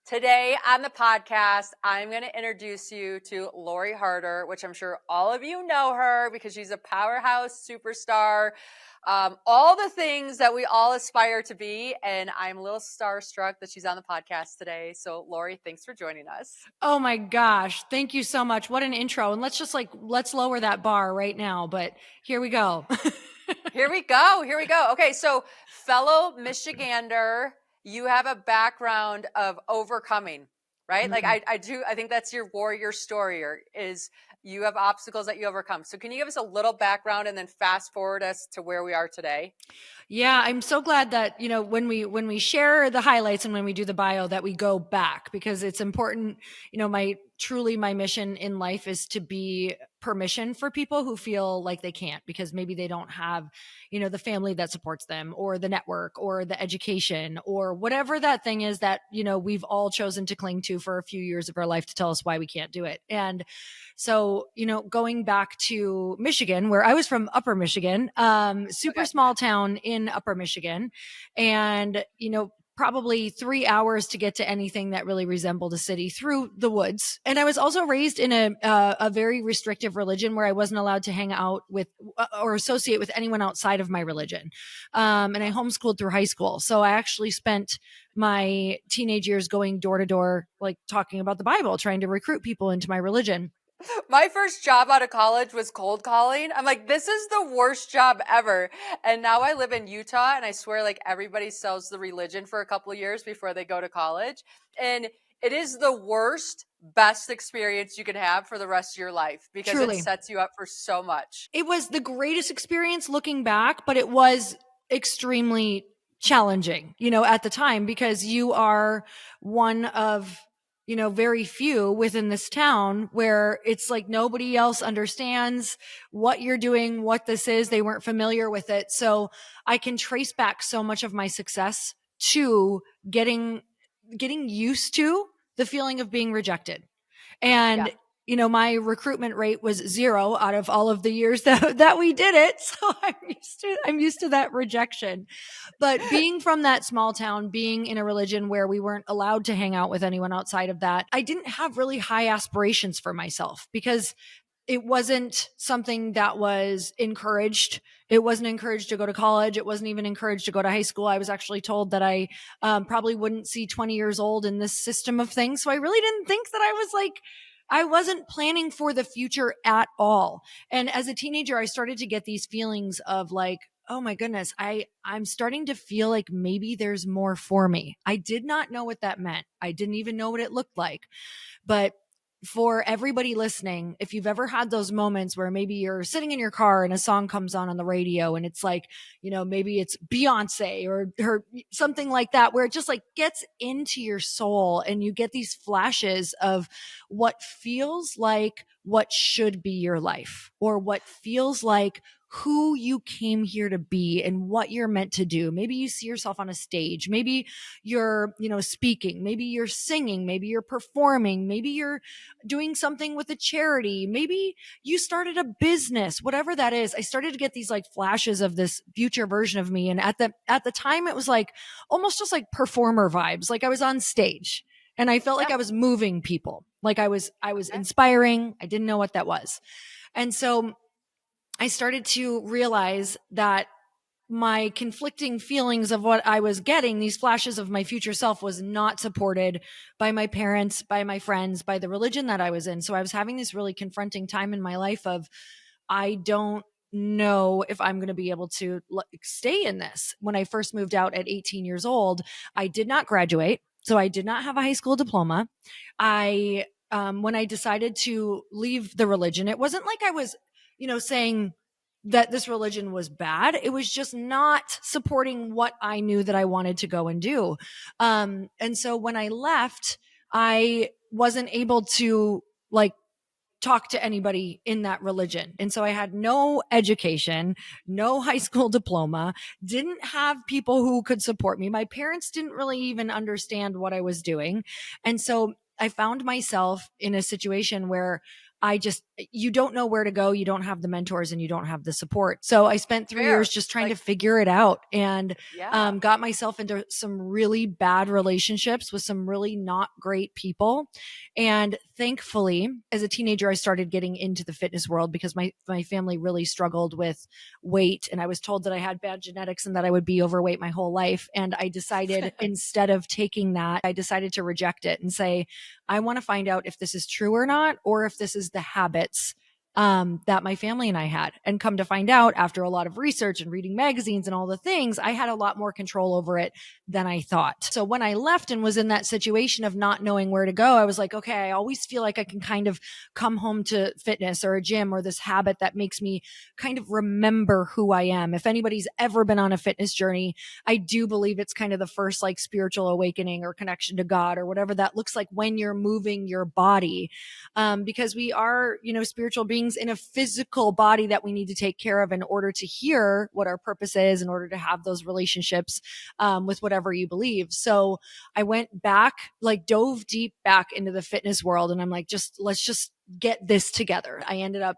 Today on the podcast, I'm going to introduce you to Lori Harder, which I'm sure all of you know her because she's a powerhouse superstar. All the things that we all aspire to be. And I'm a little starstruck that she's on the podcast today. So Lori, thanks for joining us. Oh my gosh. Thank you so much. What an intro. And let's lower that bar right now, but here we go. Here we go. Okay. So fellow Michigander, you have a background of overcoming, right? Like I think that's your warrior story, or is you have obstacles that you overcome. So can you give us a little background and then fast forward us to where we are today? Yeah, I'm so glad that, when we share the highlights and when we do the bio that we go back, because it's important. My mission in life is to be permission for people who feel like they can't because maybe they don't have, the family that supports them or the network or the education or whatever that thing is that, we've all chosen to cling to for a few years of our life to tell us why we can't do it. And so, going back to Michigan, where I was from, Upper Michigan, super small town in Upper Michigan, and, probably 3 hours to get to anything that really resembled a city through the woods. And I was also raised in a very restrictive religion where I wasn't allowed to hang out with or associate with anyone outside of my religion. And I homeschooled through high school. So I actually spent my teenage years going door to door, like talking about the Bible, trying to recruit people into my religion. My first job out of college was cold calling. I'm like, this is the worst job ever. And now I live in Utah, and I swear like everybody sells the religion for a couple of years before they go to college. And it is the worst, best experience you can have for the rest of your life because Truly. It sets you up for so much. It was the greatest experience looking back, but it was extremely challenging, at the time, because you are one of very few within this town where it's like nobody else understands what you're doing, what this is. They weren't familiar with it. So I can trace back so much of my success to getting used to the feeling of being rejected. And my recruitment rate was 0 out of all of the years that we did it. So I'm used to that rejection. But being from that small town, being in a religion where we weren't allowed to hang out with anyone outside of that, I didn't have really high aspirations for myself because it wasn't something that was encouraged. It wasn't encouraged to go to college. It wasn't even encouraged to go to high school. I was actually told that I probably wouldn't see 20 years old in this system of things. So I really didn't think that I wasn't planning for the future at all. And as a teenager, I started to get these feelings of like, oh my goodness, I'm starting to feel like maybe there's more for me. I did not know what that meant. I didn't even know what it looked like. But for everybody listening, if you've ever had those moments where maybe you're sitting in your car and a song comes on the radio and it's like, maybe it's Beyonce or something like that, where it just like gets into your soul and you get these flashes of what feels like what should be your life or what feels like who you came here to be and what you're meant to do. Maybe you see yourself on a stage. Maybe you're, speaking. Maybe you're singing. Maybe you're performing. Maybe you're doing something with a charity. Maybe you started a business, whatever that is. I started to get these like flashes of this future version of me. And at the time, it was like almost just like performer vibes. Like I was on stage and I felt like I was moving people. Like I was inspiring. I didn't know what that was. And so I started to realize that my conflicting feelings of what I was getting, these flashes of my future self, was not supported by my parents, by my friends, by the religion that I was in. So I was having this really confronting time in my life of, I don't know if I'm going to be able to stay in this. When I first moved out at 18 years old, I did not graduate. So I did not have a high school diploma. When I decided to leave the religion, it wasn't like I was, saying that this religion was bad. It was just not supporting what I knew that I wanted to go and do. And so when I left, I wasn't able to talk to anybody in that religion. And so I had no education, no high school diploma, didn't have people who could support me. My parents didn't really even understand what I was doing. And so I found myself in a situation where you don't know where to go. You don't have the mentors and you don't have the support. So I spent 3 years Fair. just trying to figure it out, and Yeah. got myself into some really bad relationships with some really not great people. And thankfully, as a teenager, I started getting into the fitness world because my family really struggled with weight. And I was told that I had bad genetics and that I would be overweight my whole life. And I decided, instead of taking that, I decided to reject it and say, I want to find out if this is true or not, or if this is the habits that my family and I had. And come to find out, after a lot of research and reading magazines and all the things, I had a lot more control over it than I thought. So when I left and was in that situation of not knowing where to go, I was like, okay, I always feel like I can kind of come home to fitness or a gym or this habit that makes me kind of remember who I am. If anybody's ever been on a fitness journey, I do believe it's kind of the first like spiritual awakening or connection to God or whatever that looks like when you're moving your body. Because we are, spiritual beings in a physical body that we need to take care of in order to hear what our purpose is, in order to have those relationships with whatever you believe. So I went back, like dove deep back into the fitness world. And I'm like, let's just get this together. I ended up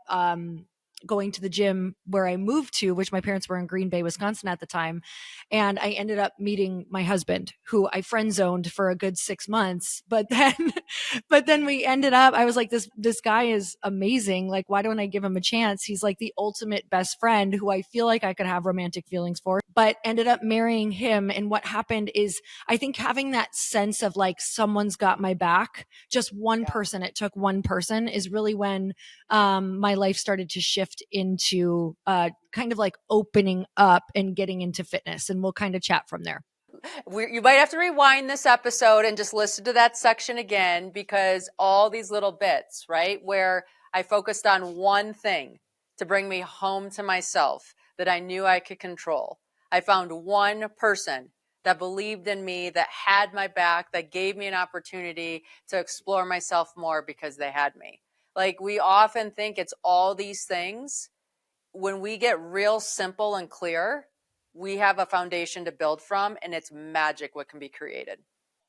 going to the gym where I moved to, which my parents were in Green Bay, Wisconsin at the time. And I ended up meeting my husband, who I friend zoned for a good 6 months. But then we ended up, I was like, this guy is amazing. Like, why don't I give him a chance? He's like the ultimate best friend who I feel like I could have romantic feelings for, but ended up marrying him. And what happened is, I think having that sense of like, someone's got my back, just one person, it took one person, is really when my life started to shift into kind of like opening up and getting into fitness. And we'll kind of chat from there. You might have to rewind this episode and just listen to that section again, because all these little bits, right, where I focused on one thing to bring me home to myself that I knew I could control. I found one person that believed in me, that had my back, that gave me an opportunity to explore myself more because they had me. Like, we often think it's all these things. When we get real simple and clear, we have a foundation to build from, and it's magic what can be created.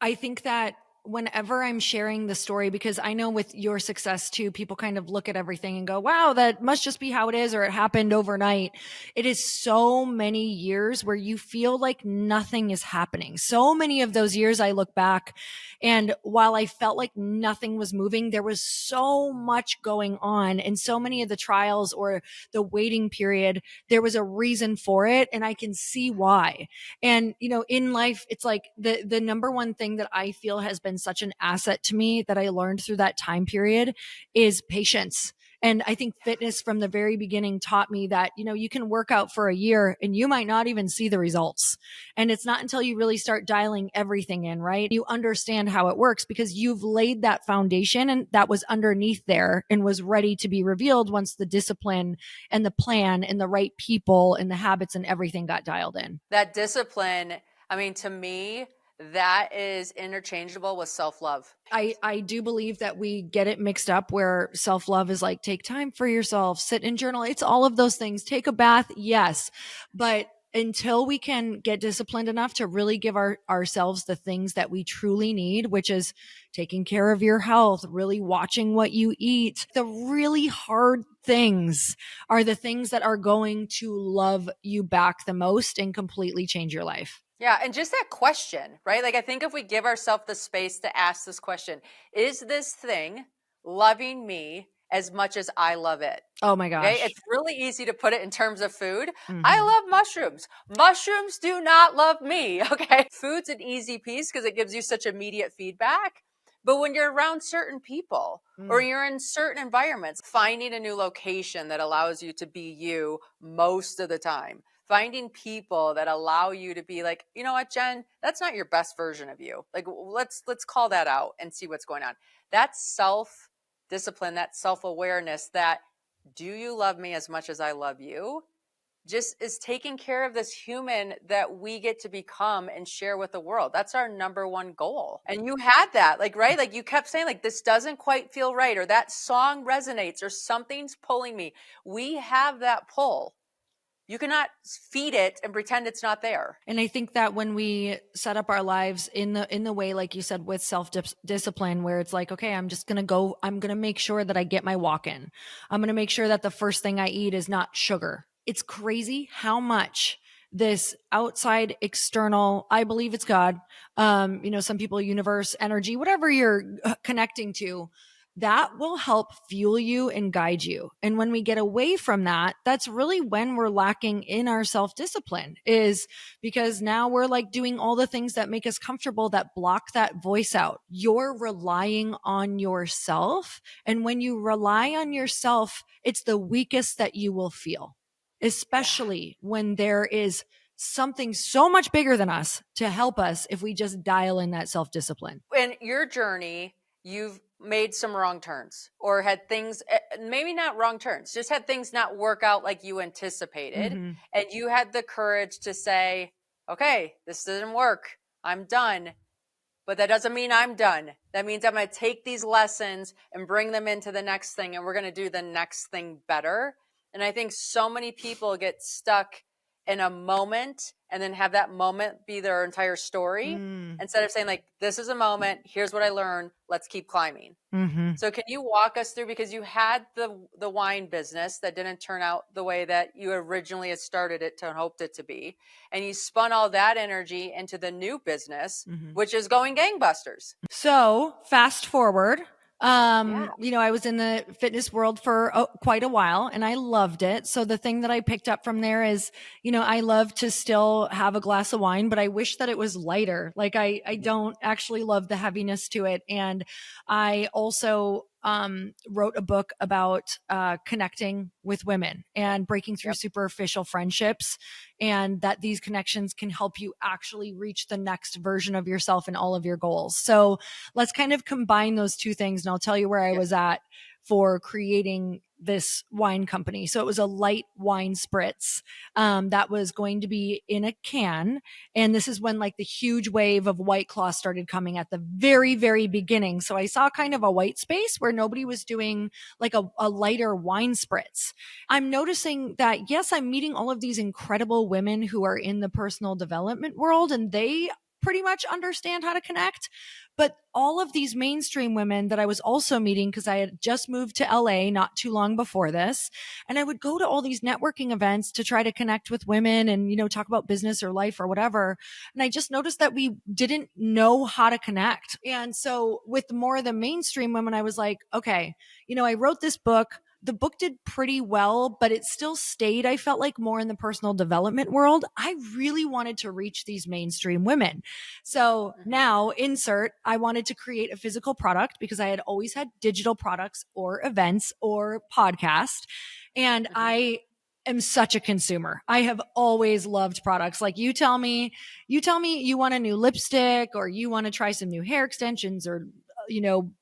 I think that whenever I'm sharing the story, because I know with your success too, people kind of look at everything and go, wow, that must just be how it is, or it happened overnight. It is so many years where you feel like nothing is happening. So many of those years I look back, and while I felt like nothing was moving, there was so much going on. And so many of the trials or the waiting period, there was a reason for it. And I can see why. And, in life, it's like the number one thing that I feel has been such an asset to me that I learned through that time period is patience. And I think fitness from the very beginning taught me that, you can work out for a year and you might not even see the results. And it's not until you really start dialing everything in, right? You understand how it works because you've laid that foundation and that was underneath there and was ready to be revealed once the discipline and the plan and the right people and the habits and everything got dialed in. That discipline, I mean, to me, that is interchangeable with self-love. I do believe that we get it mixed up where self-love is like, take time for yourself, sit and journal. It's all of those things. Take a bath. Yes. But until we can get disciplined enough to really give ourselves the things that we truly need, which is taking care of your health, really watching what you eat, the really hard things are the things that are going to love you back the most and completely change your life. Yeah. And just that question, right? Like, I think if we give ourselves the space to ask this question, is this thing loving me as much as I love it? Oh my Okay. gosh. It's really easy to put it in terms of food. Mm-hmm. I love mushrooms. Mushrooms do not love me. Okay. Food's an easy piece because it gives you such immediate feedback. But when you're around certain people or you're in certain environments, finding a new location that allows you to be you most of the time, finding people that allow you to be like, you know what, Jen, that's not your best version of you. Like, let's call that out and see what's going on. That's self-discipline, that self-awareness, that do you love me as much as I love you? Just is taking care of this human that we get to become and share with the world. That's our number one goal. And you had that, like, right? Like, you kept saying, like, this doesn't quite feel right, or that song resonates, or something's pulling me. We have that pull You cannot feed it and pretend it's not there. And I think that when we set up our lives in the way, like you said, with self-discipline, where it's like, okay, I'm going to make sure that I get my walk in. I'm going to make sure that the first thing I eat is not sugar. It's crazy how much this outside external, I believe it's God, some people, universe, energy, whatever you're connecting to, that will help fuel you and guide you. And when we get away from that, that's really when we're lacking in our self-discipline, is because now we're like doing all the things that make us comfortable that block that voice out. You're relying on yourself. And when you rely on yourself, it's the weakest that you will feel, especially when there is something so much bigger than us to help us if we just dial in that self-discipline. In your journey, you've made some wrong turns or had things, maybe not wrong turns, just had things not work out like you anticipated. Mm-hmm. And you had the courage to say, okay, this didn't work. I'm done. But that doesn't mean I'm done. That means I'm going to take these lessons and bring them into the next thing, and we're going to do the next thing better. And I think so many people get stuck in a moment and then have that moment be their entire story instead of saying, like, this is a moment, here's what I learned, let's keep climbing. Mm-hmm. So can you walk us through, because you had the wine business that didn't turn out the way that you originally had started it to and hoped it to be, and you spun all that energy into the new business, which is going gangbusters. So fast forward, I was in the fitness world for quite a while and I loved it. So the thing that I picked up from there is, I love to still have a glass of wine, but I wish that it was lighter. Like I don't actually love the heaviness to it. And I also wrote a book about connecting with women and breaking through superficial friendships, and that these connections can help you actually reach the next version of yourself and all of your goals. So let's kind of combine those two things, and I'll tell you where I was at for creating this wine company. So it was a light wine spritz that was going to be in a can. And this is when like the huge wave of White Claw started coming at the very, very beginning. So I saw kind of a white space where nobody was doing like a lighter wine spritz. I'm noticing that, yes, I'm meeting all of these incredible women who are in the personal development world, and they pretty much understand how to connect. But all of these mainstream women that I was also meeting, because I had just moved to LA not too long before this, and I would go to all these networking events to try to connect with women and, talk about business or life or whatever. And I just noticed that we didn't know how to connect. And so with more of the mainstream women, I was like, okay, I wrote this book. The book did pretty well, but it still stayed, I felt like, more in the personal development world. I really wanted to reach these mainstream women. So now insert, I wanted to create a physical product because I had always had digital products or events or podcast. And I am such a consumer. I have always loved products. Like you tell me you want a new lipstick, or you want to try some new hair extensions, or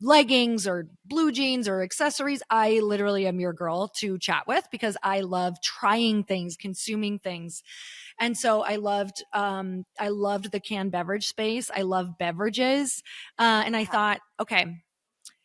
leggings or blue jeans or accessories. I literally am your girl to chat with because I love trying things, consuming things. And so I loved the canned beverage space. I love beverages. And I thought, okay,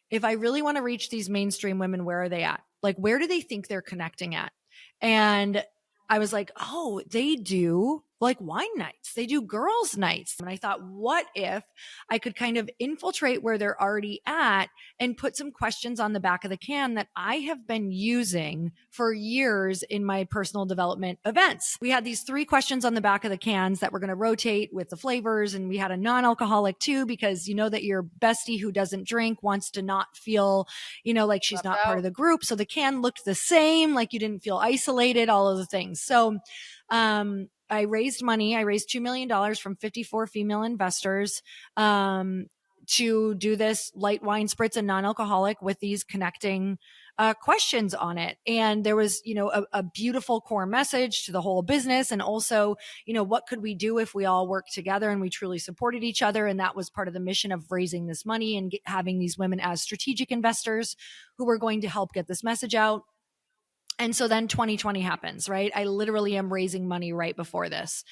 if I really want to reach these mainstream women, where are they at? Like, where do they think they're connecting at? And I was like, oh, they do like wine nights. They do girls' nights. And I thought, what if I could kind of infiltrate where they're already at and put some questions on the back of the can that I have been using for years in my personal development events. We had these 3 questions on the back of the cans that we're going to rotate with the flavors. And we had a non-alcoholic too, because that your bestie who doesn't drink wants to not feel, like she's not part of the group. So the can looked the same, like you didn't feel isolated, all of the things. So, I raised money. I raised $2 million from 54 female investors to do this light wine spritz and non-alcoholic with these connecting questions on it. And there was, a beautiful core message to the whole business. And also, what could we do if we all worked together and we truly supported each other? And that was part of the mission of raising this money and having these women as strategic investors who were going to help get this message out. And so then 2020 happens, right? I literally am raising money right before this.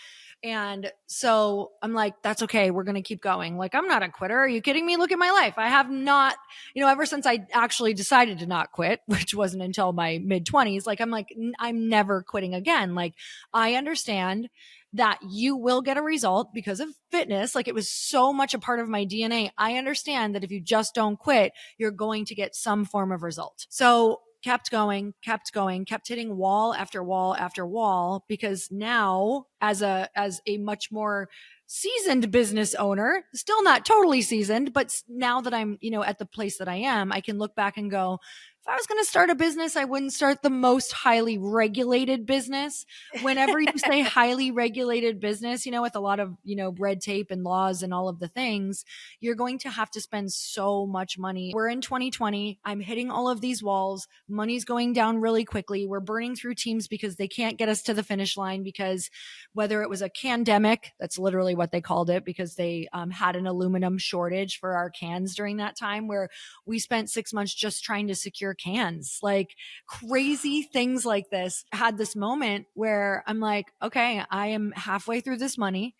And so I'm like, that's okay. We're going to keep going. Like, I'm not a quitter. Are you kidding me? Look at my life. I have not, ever since I actually decided to not quit, which wasn't until my mid 20s, like, I'm like, I'm never quitting again. Like, I understand that you will get a result because of fitness. Like, it was so much a part of my DNA. I understand that if you just don't quit, you're going to get some form of result. So kept going, kept hitting wall after wall after wall, because now as a much more seasoned business owner, still not totally seasoned, but now that I'm, at the place that I am, I can look back and go, if I was going to start a business, I wouldn't start the most highly regulated business. Whenever you say highly regulated business, with a lot of, red tape and laws and all of the things, you're going to have to spend so much money. We're in 2020. I'm hitting all of these walls. Money's going down really quickly. We're burning through teams because they can't get us to the finish line, because whether it was a pandemic, that's literally what they called it, because they had an aluminum shortage for our cans during that time, where we spent 6 months just trying to secure cans, like crazy things like this. I had this moment where I'm like, okay, I am halfway through this money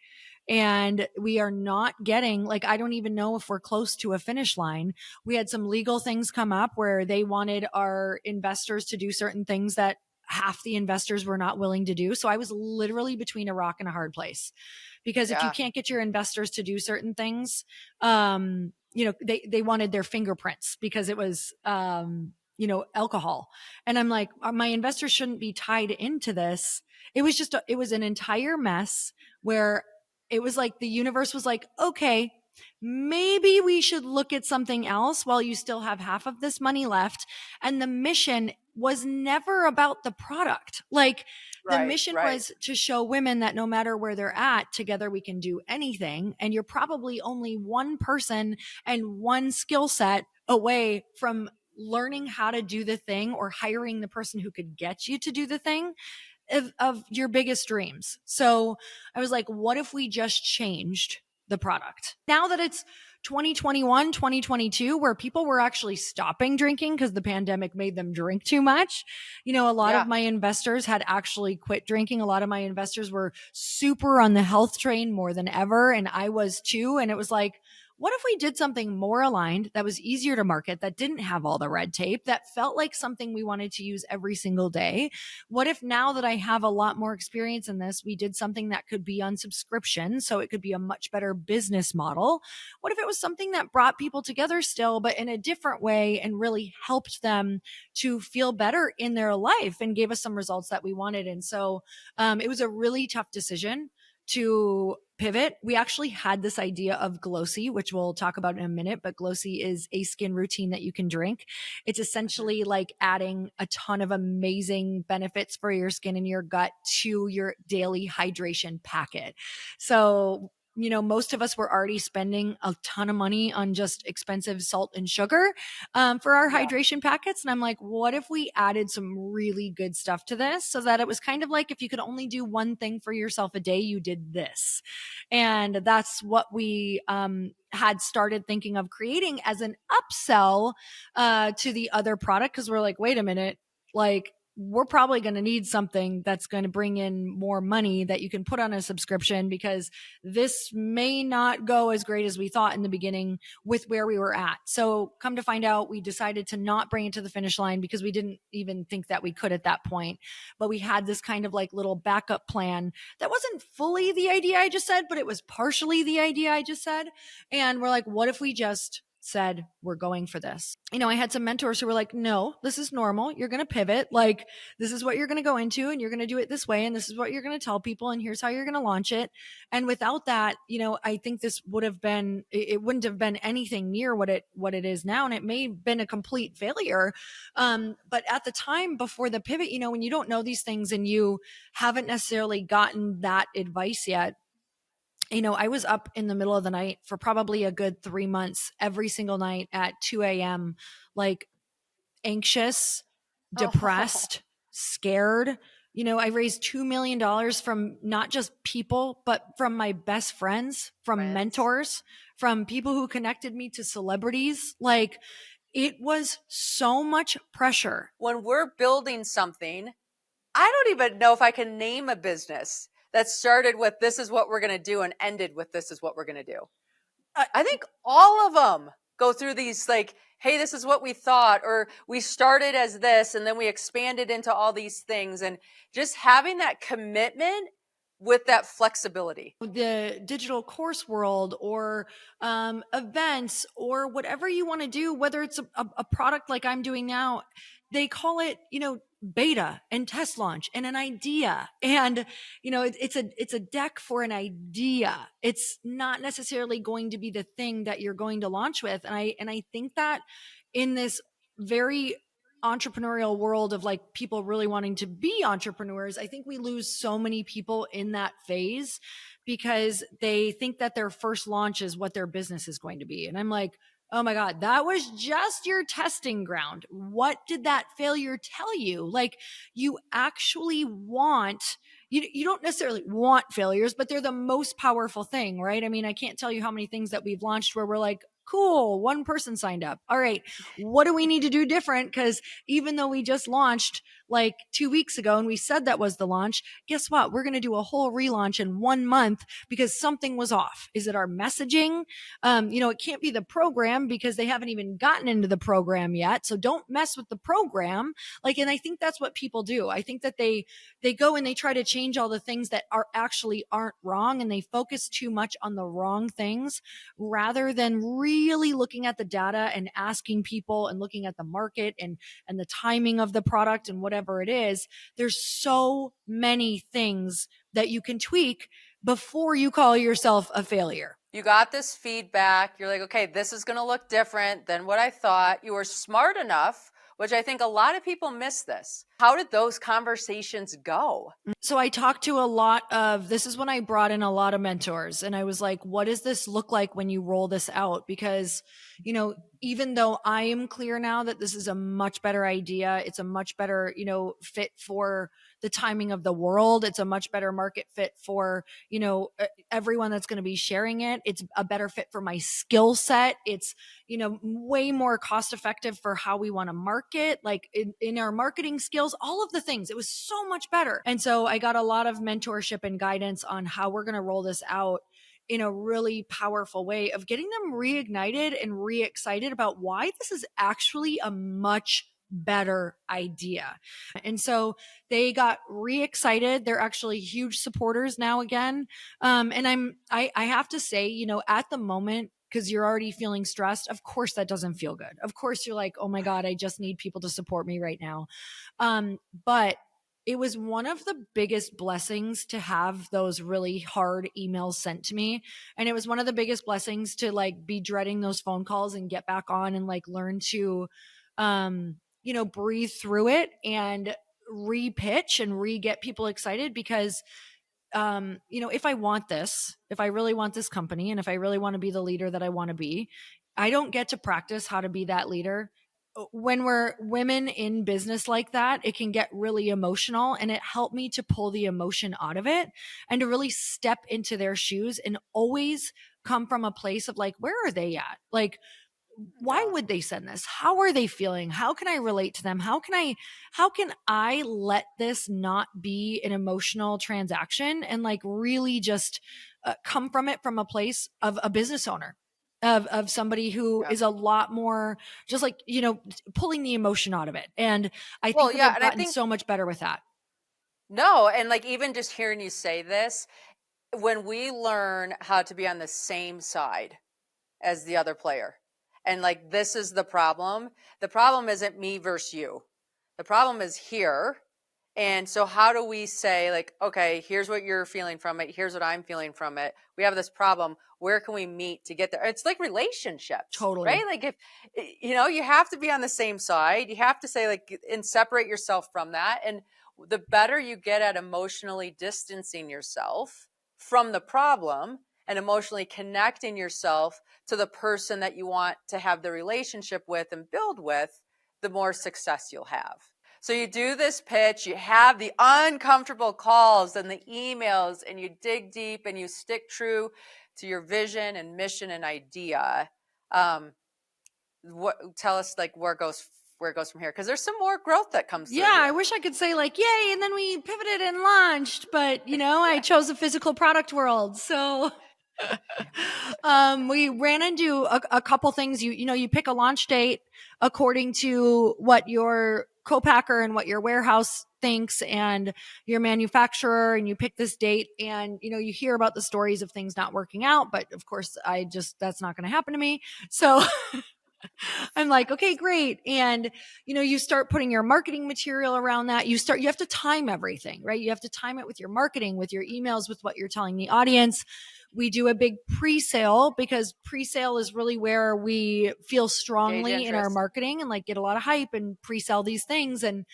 and we are not getting, like, I don't even know if we're close to a finish line. We had some legal things come up where they wanted our investors to do certain things that half the investors were not willing to do. So I was literally between a rock and a hard place, because if you can't get your investors to do certain things, they wanted their fingerprints because it was, alcohol. And I'm like, my investors shouldn't be tied into this. It was just, it was an entire mess where it was like the universe was like, okay, maybe we should look at something else while you still have half of this money left. And the mission was never about the product. Like, the mission was to show women that no matter where they're at, together we can do anything. And you're probably only one person and one skill set away from learning how to do the thing, or hiring the person who could get you to do the thing of your biggest dreams. So I was like, what if we just changed the product? Now that it's 2021, 2022, where people were actually stopping drinking because the pandemic made them drink too much. A lot of my investors had actually quit drinking. A lot of my investors were super on the health train more than ever. And I was too. And it was like, what if we did something more aligned, that was easier to market, that didn't have all the red tape, that felt like something we wanted to use every single day? What if, now that I have a lot more experience in this, we did something that could be on subscription, so it could be a much better business model? What if it was something that brought people together still, but in a different way, and really helped them to feel better in their life and gave us some results that we wanted? And so it was a really tough decision to pivot. We actually had this idea of Getgloci, which we'll talk about in a minute, but Getgloci is a skin routine that you can drink. It's essentially like adding a ton of amazing benefits for your skin and your gut to your daily hydration packet. So, most of us were already spending a ton of money on just expensive salt and sugar for our hydration packets. And I'm like, what if we added some really good stuff to this, so that it was kind of like, if you could only do one thing for yourself a day, you did this. And that's what we had started thinking of creating as an upsell to the other product, because we're like, wait a minute, like, we're probably going to need something that's going to bring in more money that you can put on a subscription, because this may not go as great as we thought in the beginning with where we were at. So come to find out, we decided to not bring it to the finish line, because we didn't even think that we could at that point. But we had this kind of like little backup plan that wasn't fully the idea I just said, but it was partially the idea I just said. And we're like, what if we just said, we're going for this? I had some mentors who were like, no, this is normal. You're going to pivot. Like, this is what you're going to go into, and you're going to do it this way. And this is what you're going to tell people. And here's how you're going to launch it. And without that, I think this would have been, it wouldn't have been anything near what it is now. And it may have been a complete failure. But at the time before the pivot, when you don't know these things and you haven't necessarily gotten that advice yet, I was up in the middle of the night for probably a good 3 months, every single night at 2 a.m., like anxious, depressed, scared. I raised $2 million from not just people, but from my best friends, from mentors, from people who connected me to celebrities. Like, it was so much pressure. When we're building something, I don't even know if I can name a business that started with this is what we're going to do and ended with this is what we're going to do? Uh, I think all of them go through these like, hey, this is what we thought, or we started as this and then we expanded into all these things. And just having that commitment with that flexibility. The digital course world or events or whatever you want to do, whether it's a product like I'm doing now, they call it, beta and test launch and an idea. And, it's a deck for an idea. It's not necessarily going to be the thing that you're going to launch with. And I think that in this very entrepreneurial world of like people really wanting to be entrepreneurs, I think we lose so many people in that phase because they think that their first launch is what their business is going to be. And I'm like, oh my God, that was just your testing ground. What did that failure tell you? Like, you actually you don't necessarily want failures, but they're the most powerful thing, right? I mean, I can't tell you how many things that we've launched where we're like, cool, one person signed up. All right, what do we need to do different? Because even though we just launched like 2 weeks ago and we said that was the launch, guess what? We're going to do a whole relaunch in 1 month because something was off. Is it our messaging? It can't be the program because they haven't even gotten into the program yet. So don't mess with the program. And I think that's what people do. I think that they go and they try to change all the things that aren't wrong, and they focus too much on the wrong things rather than really looking at the data and asking people and looking at the market and the timing of the product and whatever it is. There's so many things that you can tweak before you call yourself a failure. You got this feedback. You're like, okay, this is going to look different than what I thought. You were smart enough, which I think a lot of people miss this. How did those conversations go? So I talked to this is when I brought in a lot of mentors, and I was like, what does this look like when you roll this out? Because, even though I am clear now that this is a much better idea, it's a much better, fit for the timing of the world. It's a much better market fit for, everyone that's going to be sharing it. It's a better fit for my skill set. It's, way more cost effective for how we want to market, like in our marketing skills, all of the things. It was so much better. And so I got a lot of mentorship and guidance on how we're going to roll this out in a really powerful way of getting them reignited and re-excited about why this is actually a much better idea. And so they got re-excited. They're actually huge supporters now again. And I have to say, at the moment, because you're already feeling stressed, of course that doesn't feel good. Of course you're like, oh my God, I just need people to support me right now. But it was one of the biggest blessings to have those really hard emails sent to me. And it was one of the biggest blessings to like be dreading those phone calls and get back on and like learn to, breathe through it and re-pitch and re-get people excited because if I really want this company and if I really want to be the leader that I want to be, I don't get to practice how to be that leader. When we're women in business like that, it can get really emotional, and it helped me to pull the emotion out of it and to really step into their shoes and always come from a place of like, where are they at? Like, why would they send this? How are they feeling? How can I relate to them? How can I let this not be an emotional transaction and like really just come from it from a place of a business owner, of somebody who is a lot more just like, pulling the emotion out of it. And I think that I've gotten so much better with that. No, and like even just hearing you say this, when we learn how to be on the same side as the other player, and like, this is the problem. The problem isn't me versus you. The problem is here. And so how do we say like, okay, here's what you're feeling from it. Here's what I'm feeling from it. We have this problem. Where can we meet to get there? It's like relationships, Totally. right? Like if, you have to be on the same side. You have to say like, and separate yourself from that. And the better you get at emotionally distancing yourself from the problem and emotionally connecting yourself to the person that you want to have the relationship with and build with, the more success you'll have. So you do this pitch, you have the uncomfortable calls and the emails, and you dig deep and you stick true to your vision and mission and idea. Tell us like where it goes where it goes from here? Because there's some more growth that comes through Yeah, here. I wish I could say like, yay, and then we pivoted and launched, but I chose the physical product world. So we ran into a couple things. You pick a launch date according to what your co-packer and what your warehouse thinks and your manufacturer, and you pick this date, and you hear about the stories of things not working out, but of course that's not going to happen to me. So I'm like, okay, great. And, you start putting your marketing material around that. You have to time everything, right? You have to time it with your marketing, with your emails, with what you're telling the audience. We do a big pre-sale, because pre-sale is really where we feel strongly in our marketing and like get a lot of hype and pre-sell these things. And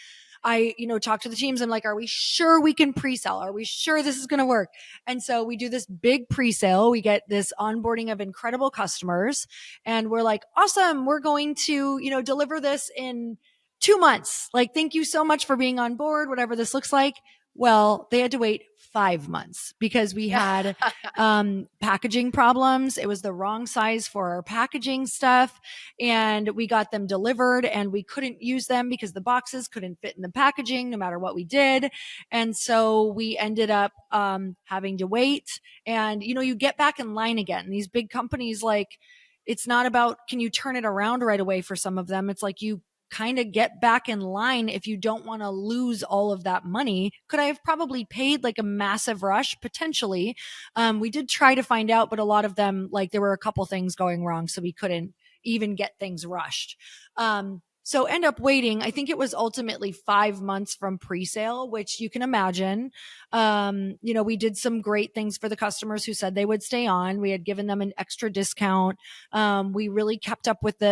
I, talk to the teams. I'm like, are we sure we can pre-sell? Are we sure this is going to work? And so we do this big pre-sale. We get this onboarding of incredible customers, and we're like, awesome. We're going to, deliver this in 2 months. Like, thank you so much for being on board, whatever this looks like. Well, they had to wait 5 months because we had packaging problems. It was the wrong size for our packaging stuff, and we got them delivered and we couldn't use them because the boxes couldn't fit in the packaging no matter what we did. And so we ended up having to wait. And, you get back in line again. These big companies, like, it's not about, can you turn it around right away for some of them? It's like, you kind of get back in line if you don't want to lose all of that money. Could I have probably paid like a massive rush? Potentially. We did try to find out, but a lot of them, like, there were a couple things going wrong, so we couldn't even get things rushed. So end up waiting. I think it was ultimately 5 months from pre-sale, which you can imagine. We did some great things for the customers who said they would stay on. We had given them an extra discount. We really kept up with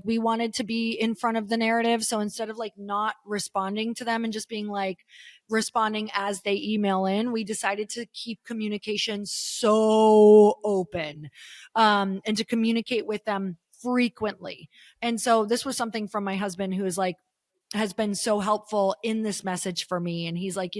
we wanted to be in front of the narrative. So instead of like not responding to them and just being like responding as they email in, we decided to keep communication so open, and to communicate with them frequently. And so this was something from my husband, who is like, has been so helpful in this message for me. And he's like,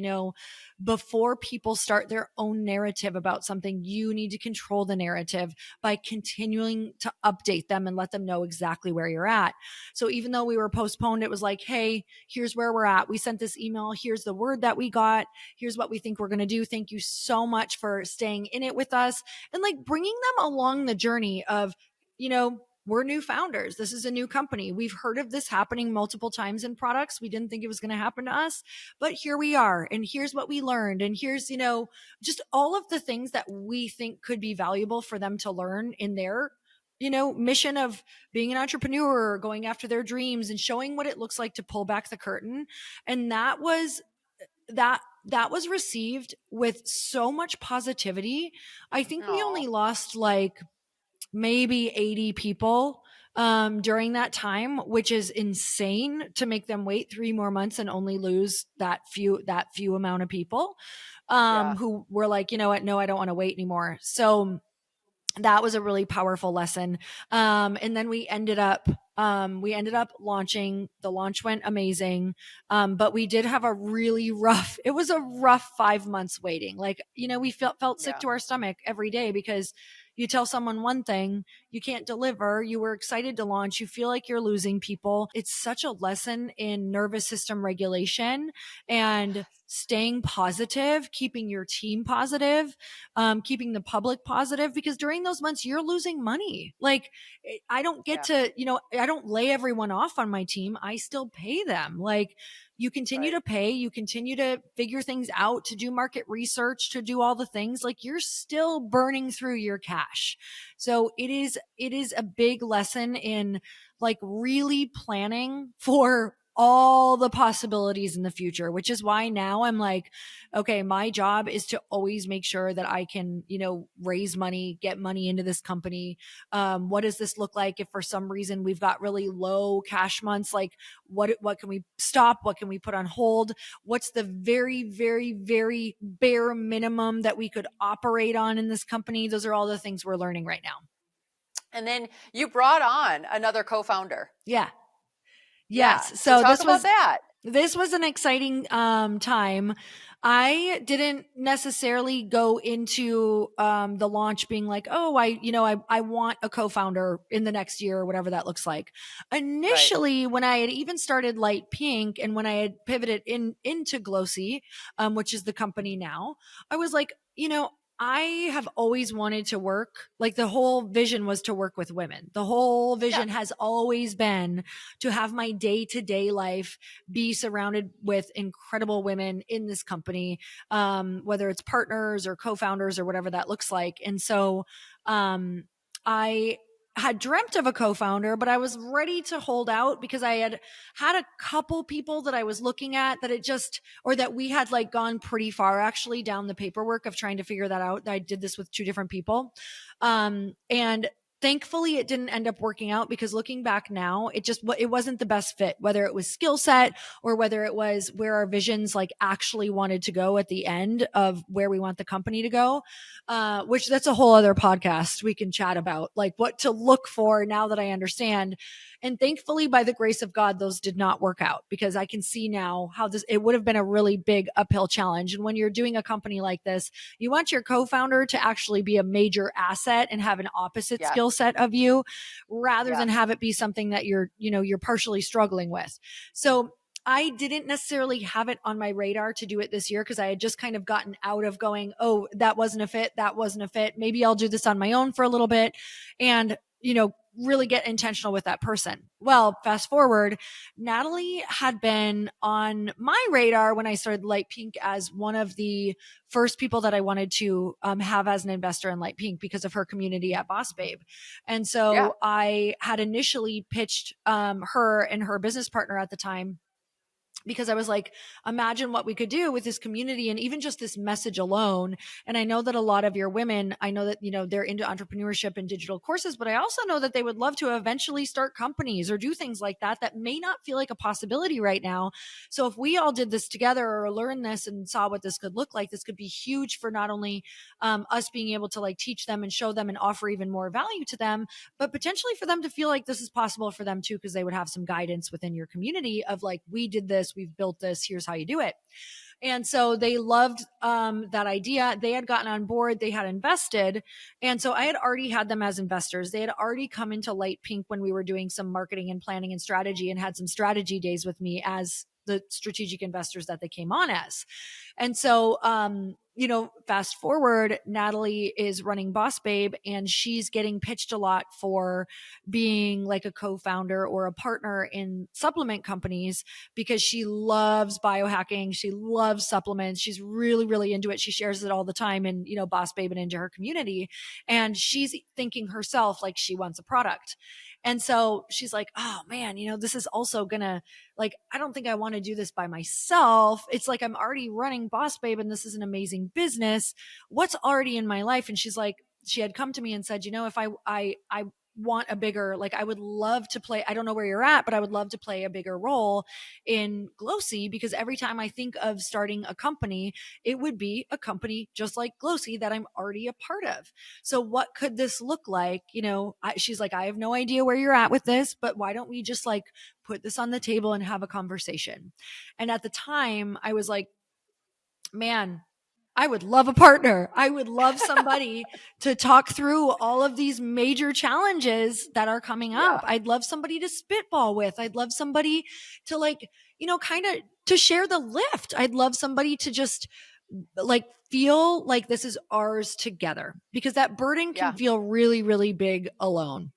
before people start their own narrative about something, you need to control the narrative by continuing to update them and let them know exactly where you're at. So even though we were postponed, it was like, hey, here's where we're at. We sent this email. Here's the word that we got. Here's what we think we're going to do. Thank you so much for staying in it with us, and like bringing them along the journey of, we're new founders. This is a new company. We've heard of this happening multiple times in products. We didn't think it was going to happen to us, but here we are. And here's what we learned. And here's, just all of the things that we think could be valuable for them to learn in their, mission of being an entrepreneur, going after their dreams, and showing what it looks like to pull back the curtain. And that was received with so much positivity. I think we only lost like maybe 80 people during that time, which is insane to make them wait 3 more months and only lose that few amount of people who were like, you know what, no, I don't want to wait anymore. So that was a really powerful lesson. And then we ended up launching. The launch went amazing. But we did have it was a rough 5 months waiting. Like, we felt sick to our stomach every day, because you tell someone one thing, you can't deliver. You were excited to launch. You feel like you're losing people. It's such a lesson in nervous system regulation and staying positive, keeping your team positive, keeping the public positive, because during those months you're losing money. Like, I don't get to, I don't lay everyone off on my team. I still pay them. Like, you continue to pay, you continue to figure things out, to do market research, to do all the things. Like, you're still burning through your cash. So it is a big lesson in like really planning for all the possibilities in the future, which is why now I'm like, okay, my job is to always make sure that I can, raise money, get money into this company. What does this look like if for some reason we've got really low cash months? Like, what can we stop? What can we put on hold? What's the very, very, very bare minimum that we could operate on in this company? Those are all the things we're learning right now. And then you brought on another co-founder. Yeah. Yes. So talk about that. This was an exciting time. I didn't necessarily go into the launch being like, oh, I want a co-founder in the next year or whatever that looks like. Right. Initially, when I had even started Light Pink and when I had pivoted into Glossy, which is the company now, I was like, I have always wanted to work. Like the whole vision was to work with women. The whole Yeah. vision has always been to have my day to day life be surrounded with incredible women in this company, whether it's partners or co-founders or whatever that looks like. And so, I had dreamt of a co-founder, but I was ready to hold out because I had a couple people that I was looking at that it just, or that we had like gone pretty far actually down the paperwork of trying to figure that out. I did this with two different people. And thankfully it didn't end up working out because looking back now, it wasn't the best fit, whether it was skill set or whether it was where our visions like actually wanted to go at the end of where we want the company to go. Which that's a whole other podcast we can chat about, like what to look for now that I understand. And thankfully, by the grace of God, those did not work out because I can see now how it would have been a really big uphill challenge. And when you're doing a company like this, you want your co-founder to actually be a major asset and have an opposite Yeah. skill set of you rather Yeah. than have it be something that you're partially struggling with. So I didn't necessarily have it on my radar to do it this year because I had just kind of gotten out of going, oh, that wasn't a fit. That wasn't a fit. Maybe I'll do this on my own for a little bit and, really get intentional with that person. Well, fast forward, Natalie had been on my radar when I started Light Pink as one of the first people that I wanted to have as an investor in Light Pink because of her community at Boss Babe. And Yeah. so I had initially pitched her and her business partner at the time because I was like, imagine what we could do with this community and even just this message alone. And I know that a lot of your women, I know that, they're into entrepreneurship and digital courses, but I also know that they would love to eventually start companies or do things like that that may not feel like a possibility right now. So if we all did this together or learned this and saw what this could look like, this could be huge for not only us being able to like teach them and show them and offer even more value to them, but potentially for them to feel like this is possible for them too, because they would have some guidance within your community of like, we did this, we've built this, here's how you do it. And so they loved that idea. They had gotten on board, they had invested. And so I had already had them as investors. They had already come into Light Pink when we were doing some marketing and planning and strategy and had some strategy days with me as the strategic investors that they came on as. And so, fast forward, Natalie is running Boss Babe and she's getting pitched a lot for being like a co-founder or a partner in supplement companies because she loves biohacking. She loves supplements. She's really, really into it. She shares it all the time in, Boss Babe and into her community. And she's thinking herself like she wants a product. And so she's like, oh man, this is also gonna, like, I don't think I want to do this by myself. It's like I'm already running Boss Babe and this is an amazing business. What's already in my life? And she's like, she had come to me and said, if I want a bigger, like, I would love to play, I don't know where you're at, but I would love to play a bigger role in Glossy because every time I think of starting a company, it would be a company just like Glossy that I'm already a part of. So what could this look like? She's like, I have no idea where you're at with this, but why don't we just like put this on the table and have a conversation? And at the time I was like, man, I would love a partner. I would love somebody to talk through all of these major challenges that are coming up. Yeah. I'd love somebody to spitball with. I'd love somebody to like, kind of to share the lift. I'd love somebody to just like feel like this is ours together because that burden can Yeah. feel really, really big alone.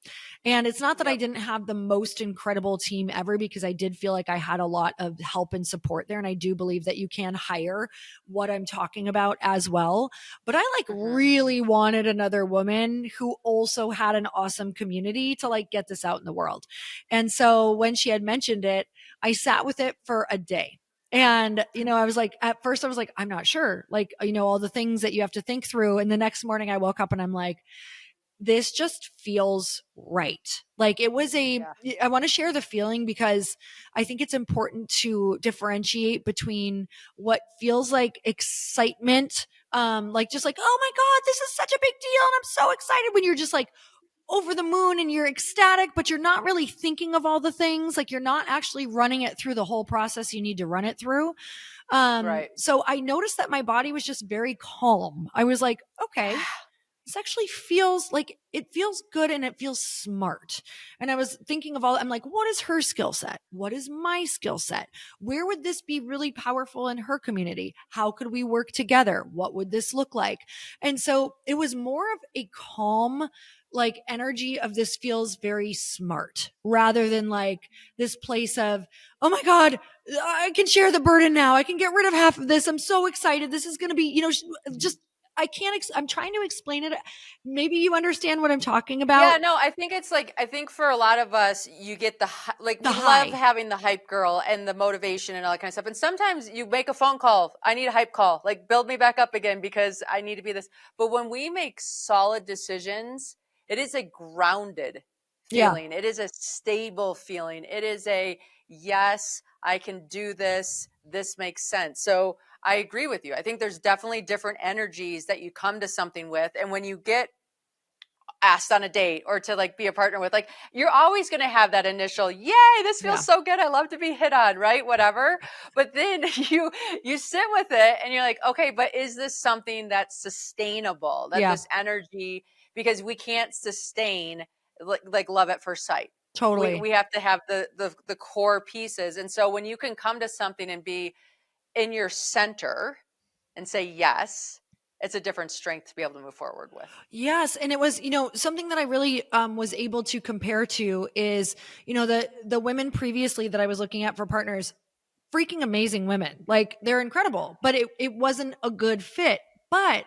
And it's not that I Yep. didn't have the most incredible team ever because I did feel like I had a lot of help and support there. And I do believe that you can hire what I'm talking about as well. But I like Mm-hmm. really wanted another woman who also had an awesome community to like get this out in the world. And so when she had mentioned it, I sat with it for a day. And, I was like, at first I was like, I'm not sure, like, all the things that you have to think through. And the next morning I woke up and I'm like, this just feels right. Like it was Yeah. I want to share the feeling because I think it's important to differentiate between what feels like excitement, like just like, oh my God, this is such a big deal. And I'm so excited when you're just like, over the moon and you're ecstatic, but you're not really thinking of all the things. Like you're not actually running it through the whole process you need to run it through. Right. So I noticed that my body was just very calm. I was like, okay, this actually feels like it feels good and it feels smart. And I was thinking of I'm like, what is her skill set? What is my skill set? Where would this be really powerful in her community? How could we work together? What would this look like? And so it was more of a calm, like energy of this feels very smart rather than like this place of, oh my God, I can share the burden now. I can get rid of half of this. I'm so excited. This is going to be, just I can't, I'm trying to explain it. Maybe you understand what I'm talking about. Yeah, no, I think it's like, I think for a lot of us, you get we love having the hype girl and the motivation and all that kind of stuff. And sometimes you make a phone call. I need a hype call, like build me back up again because I need to be this. But when we make solid decisions, it is a grounded feeling. It is a stable feeling. It is yes, I can do this. This makes sense. So I agree with you. I think there's definitely different energies that you come to something with. And when you get asked on a date or to like be a partner with, like, you're always going to have that initial, yay, this feels so good. I love to be hit on, right? Whatever. But then you sit with it and you're like, okay, but is this something that's sustainable? That this energy, because we can't sustain like love at first sight. Totally. We have to have the core pieces. And so when you can come to something and be in your center and say yes, it's a different strength to be able to move forward with. Yes. And it was, something that I really was able to compare to is, the women previously that I was looking at for partners, freaking amazing women. Like they're incredible, but it wasn't a good fit. But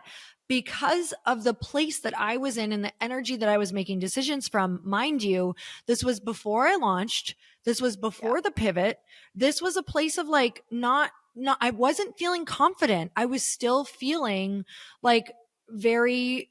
because of the place that I was in and the energy that I was making decisions from, mind you, this was before I launched. This was before the pivot. This was a place of like, I wasn't feeling confident. I was still feeling like very,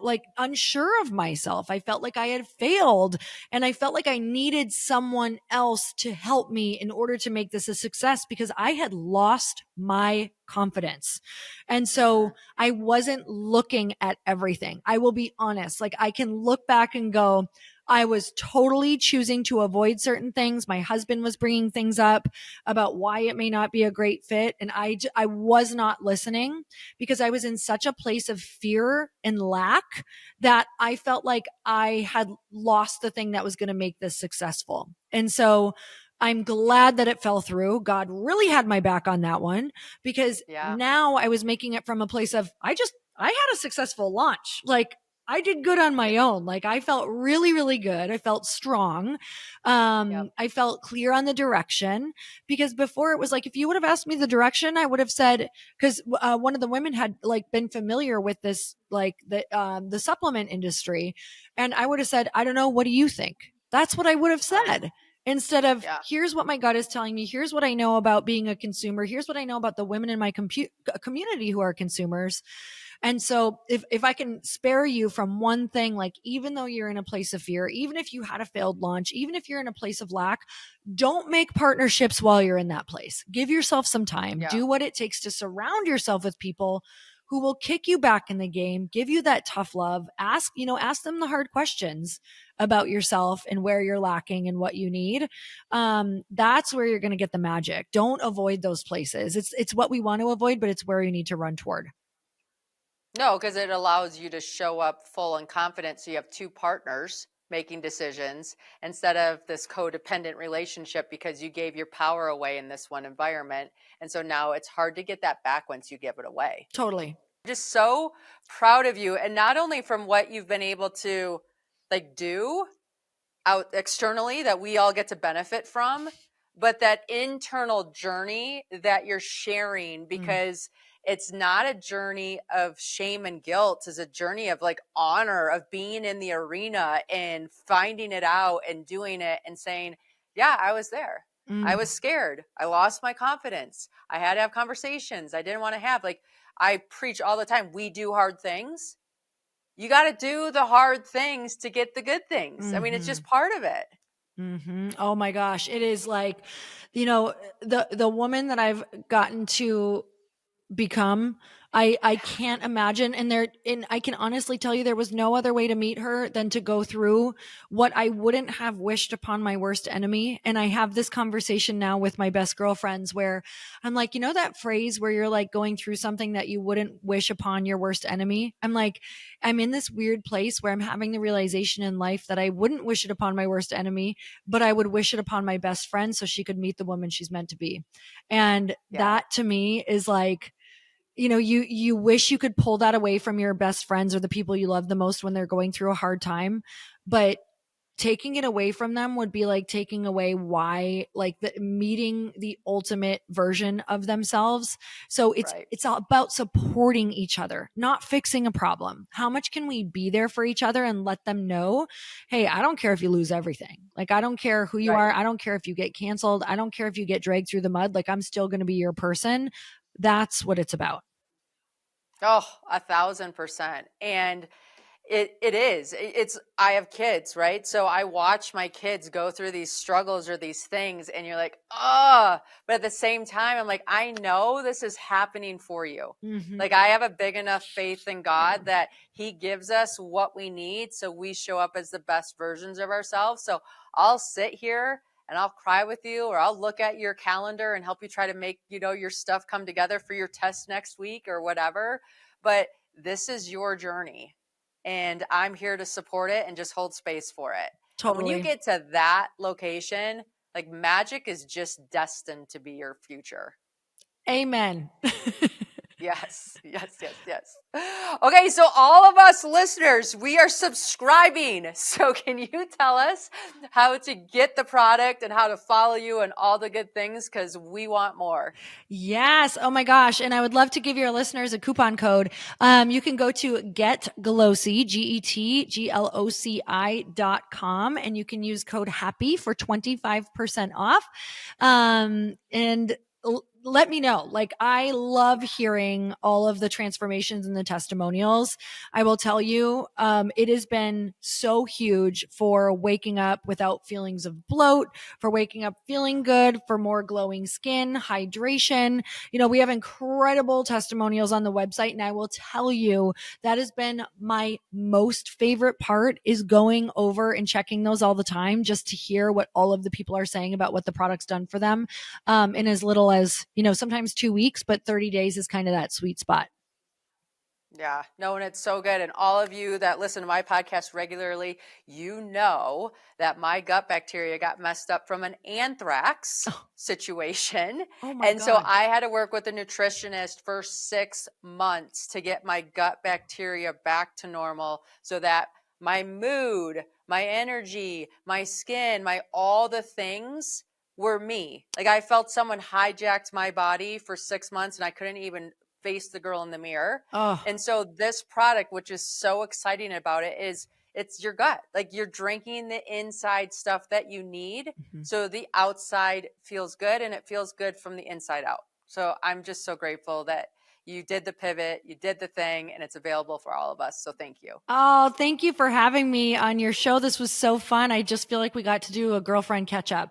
like unsure of myself. I felt like I had failed and I felt like I needed someone else to help me in order to make this a success because I had lost my confidence. And so I wasn't looking at everything. I will be honest. Like I can look back and go, I was totally choosing to avoid certain things. My husband was bringing things up about why it may not be a great fit. And I was not listening because I was in such a place of fear and lack that I felt like I had lost the thing that was going to make this successful. And so I'm glad that it fell through. God really had my back on that one because now I was making it from a place of, I had a successful launch. Like I did good on my own. Like I felt really, really good. I felt strong. I felt clear on the direction because before it was like, if you would have asked me the direction, I would have said, cause one of the women had like been familiar with this, like the supplement industry. And I would have said, I don't know. What do you think? That's what I would have said. Instead of here's what my gut is telling me. Here's what I know about being a consumer. Here's what I know about the women in my community who are consumers. And so if I can spare you from one thing, like even though you're in a place of fear, even if you had a failed launch, even if you're in a place of lack, don't make partnerships while you're in that place. Give yourself some time. Do what it takes to surround yourself with people who will kick you back in the game, give you that tough love, ask them the hard questions about yourself and where you're lacking and what you need. That's where you're going to get the magic. Don't avoid those places. It's what we want to avoid, but it's where you need to run toward. No, because it allows you to show up full and confident. So you have two partners making decisions instead of this codependent relationship because you gave your power away in this one environment. And so now it's hard to get that back once you give it away. Totally. I'm just so proud of you. And not only from what you've been able to like do out externally that we all get to benefit from, but that internal journey that you're sharing because it's not a journey of shame and guilt. It's a journey of like honor of being in the arena and finding it out and doing it and saying, yeah, I was there. I was scared. I lost my confidence. I had to have conversations I didn't want to have. Like I preach all the time. We do hard things. You got to do the hard things to get the good things. I mean, it's just part of it. Oh my gosh. It is like, the woman that I've gotten to become I can't imagine. And I can honestly tell you there was no other way to meet her than to go through what I wouldn't have wished upon my worst enemy. And I have this conversation now with my best girlfriends where I'm like, you know, that phrase where you're like going through something that you wouldn't wish upon your worst enemy. I'm like, I'm in this weird place where I'm having the realization in life that I wouldn't wish it upon my worst enemy, but I would wish it upon my best friend so she could meet the woman she's meant to be. And Yeah. that to me is like, you know, you wish you could pull that away from your best friends or the people you love the most when they're going through a hard time, but taking it away from them would be like taking away why, like the meeting the ultimate version of themselves. So Right. it's all about supporting each other, not fixing a problem. How much can we be there for each other and let them know, hey, I don't care if you lose everything, like I don't care who you Right. are, I don't care if you get canceled, I don't care if you get dragged through the mud, like I'm still going to be your person. That's what it's about. Oh, 1,000%. And it is. It's I have kids, right? So I watch my kids go through these struggles or these things, and you're like, oh, but at the same time, I'm like, I know this is happening for you. Mm-hmm. Like I have a big enough faith in God that He gives us what we need so we show up as the best versions of ourselves. So I'll sit here and I'll cry with you, or I'll look at your calendar and help you try to make, your stuff come together for your test next week or whatever. But this is your journey, and I'm here to support it and just hold space for it. And when you Totally. get to that location, like magic is just destined to be your future. Amen. Yes, yes, yes, yes. Okay, so all of us listeners, we are subscribing. So can you tell us how to get the product and how to follow you and all the good things? Because we want more. Yes. Oh my gosh. And I would love to give your listeners a coupon code. You can go to Getgloci, GETGLOCI.com, and you can use code HAPPY for 25% off. And let me know. Like, I love hearing all of the transformations and the testimonials. I will tell you, it has been so huge for waking up without feelings of bloat, for waking up feeling good, for more glowing skin, hydration. You know, we have incredible testimonials on the website. And I will tell you, that has been my most favorite part, is going over and checking those all the time just to hear what all of the people are saying about what the product's done for them. In as little as, sometimes 2 weeks, but 30 days is kind of that sweet spot. Yeah, no, and it's so good. And all of you that listen to my podcast regularly, you know that my gut bacteria got messed up from an anthrax situation. Oh my And so God. I had to work with a nutritionist for 6 months to get my gut bacteria back to normal so that my mood, my energy, my skin, all the things were me. Like I felt someone hijacked my body for 6 months and I couldn't even face the girl in the mirror. Oh, And so this product, which is so exciting about it, is it's your gut. Like you're drinking the inside stuff that you need. So the outside feels good and it feels good from the inside out. So I'm just so grateful that you did the pivot, you did the thing, and it's available for all of us. So thank you. Oh, thank you for having me on your show. This was so fun. I just feel like we got to do a girlfriend catch up.